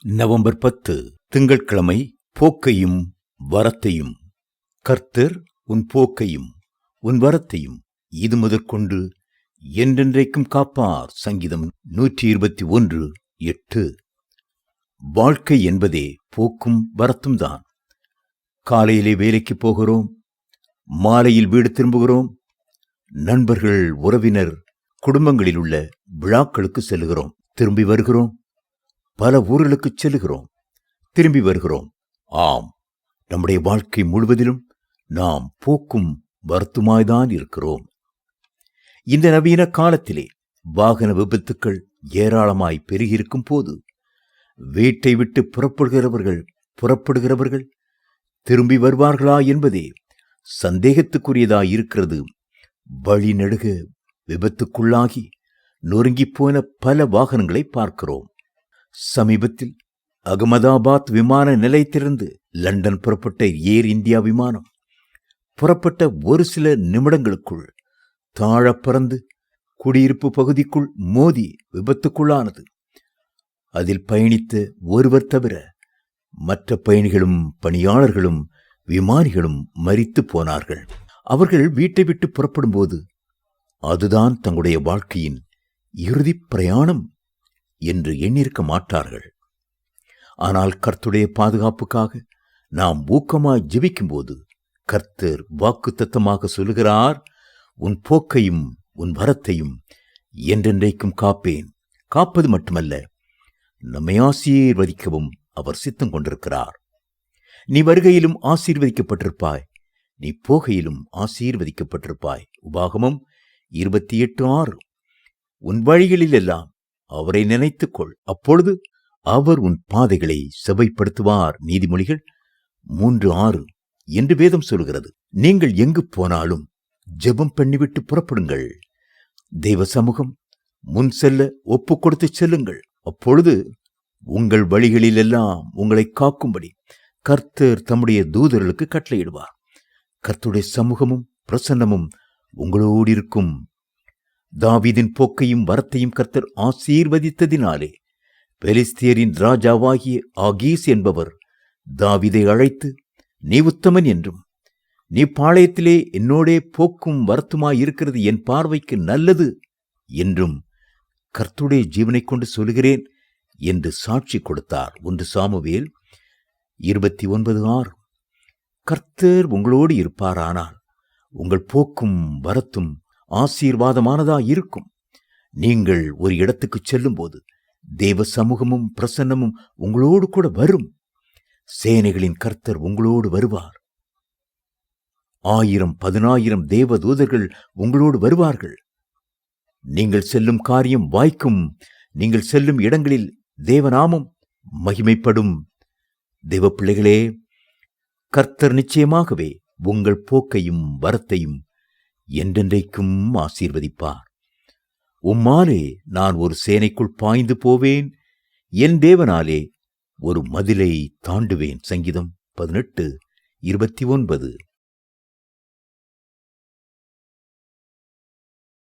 November 10 திங்கட்கிழமை. போக்கையும் வரத்தையும். கர்த்தர் உன் போக்கையும் உன் வரத்தையும் இது முதற்கொண்டு என்றென்றைக்கும் காப்பார். சங்கீதம் 121:8. வாழ்க்கை என்பதே போக்கும் வரத்தும் தான். காலையிலே வேலைக்கு போகிறோம், மாலையில் வீடு திரும்புகிறோம், நண்பர்கள், உறவினர், குடும்பங்களில் உள்ள விழாக்களுக்கு செல்கிறோம், திரும்பி வருகிறோம், பல ஊர்களுக்கு செல்கிறோம், திரும்பி வருகிறோம். ஆம், நம்முடைய வாழ்க்கை முழுவதிலும் நாம் போக்கும் வரத்துமாய்தான் இருக்கிறோம். இந்த நவீன காலத்திலே வாகன விபத்துக்கள் ஏராளமாய் பெருகியிருக்கும் போது வீட்டை விட்டு புறப்படுகிறவர்கள் திரும்பி வருவார்களா என்பதே சந்தேகத்துக்குரியதாயிருக்கிறது. வழி நெடுக விபத்துக்குள்ளாகி நொறுங்கிப்போன பல வாகனங்களை பார்க்கிறோம். சமீபத்தில் அகமதாபாத் விமான நிலையத்திலிருந்து லண்டன் புறப்பட்ட ஏர் இந்தியா விமானம் புறப்பட்ட ஒரு சில நிமிடங்களுக்குள் தாழ பறந்து குடியிருப்பு பகுதிக்குள் மோதி விபத்துக்குள்ளானது. அதில் பயணித்த ஒருவர் தவிர மற்ற பயணிகளும் பணியாளர்களும் விமானிகளும் மரித்து போனார்கள். அவர்கள் வீட்டை விட்டு புறப்படும்போது அதுதான் தங்களுடைய வாழ்க்கையின் இறுதி பிரயாணம் என்று எண்ணிருக்க மாட்டார்கள். ஆனால் கர்த்தருடைய பாதுகாப்புக்காக நாம் ஊக்கமாய் ஜெபிக்கும்போது கர்த்தர் வாக்குத்தத்தமாக சொல்லுகிறார், உன் போக்கையும் உன் வரத்தையும் என்றென்றைக்கும் காப்பேன். காப்பது மட்டுமல்ல, நம்மை ஆசீர்வதிக்கவும் அவர் சித்தம் கொண்டிருக்கிறார். நீ வருகையிலும் ஆசீர்வதிக்கப்பட்டிருப்பாய், நீ போகையிலும் ஆசீர்வதிக்கப்பட்டிருப்பாய். உபாகமம் 28:6. உன் வழிகளில் எல்லாம் அவரை நினைத்துக்கொள், அப்பொழுது அவர் உன் பாதைகளை செவைப்படுத்துவார். நீதிமொழிகள் 3:6 என்று வேதம் சொல்கிறது. நீங்கள் எங்கு போனாலும் ஜெபம் பண்ணிவிட்டு புறப்படுங்கள். தெய்வ சமூகம் முன் செல்ல ஒப்பு கொடுத்து செல்லுங்கள். அப்பொழுது உங்கள் வழிகளிலெல்லாம் உங்களை காக்கும்படி கர்த்தர் தம்முடைய தூதர்களுக்கு கட்டளையிடுவார். கர்த்தருடைய சமூகமும் பிரசன்னமும் உங்களோடு இருக்கும். தாவீதின் போக்கையும் வரத்தையும் கர்த்தர் ஆசீர்வதித்ததினாலே பெலிஸ்தியரின் ராஜாவாகிய ஆகீஸ் என்பவர் தாவீதை அழைத்து, நீ உத்தமன் என்றும் நீ பாளையத்திலே என்னோடே போக்கும் வரத்துமாயிருக்கிறது என் பார்வைக்கு நல்லது என்றும் கர்த்தருடைய ஜீவனை கொண்டு சொல்கிறேன் என்று சாட்சி கொடுத்தார். 1 சாமுவேல் 29:6. கர்த்தர் உங்களோடு இருப்பாரானால் உங்கள் போக்கும் வரத்தும் ஆசீர்வாதமானதா இருக்கும். நீங்கள் ஒரு இடத்துக்கு செல்லும் போது தேவ சமூகமும் பிரசன்னமும் உங்களோடு கூட வரும். சேனைகளின் கர்த்தர் உங்களோடு வருவார். 1000-10,000 தேவ தூதர்கள் உங்களோடு வருவார்கள். நீங்கள் செல்லும் காரியம் வாய்க்கும். நீங்கள் செல்லும் இடங்களில் தேவநாமம் மகிமைப்படும். தேவ பிள்ளைகளே, கர்த்தர் நிச்சயமாகவே உங்கள் போக்கையும் வரத்தையும் என்றென்றைக்கும் ஆசீர்வதிப்பார். உம்மாலே நான் ஒரு சேனைக்குள் பாய்ந்து போவேன், என் தேவனாலே ஒரு மதிலை தாண்டுவேன். சங்கீதம் 18:29.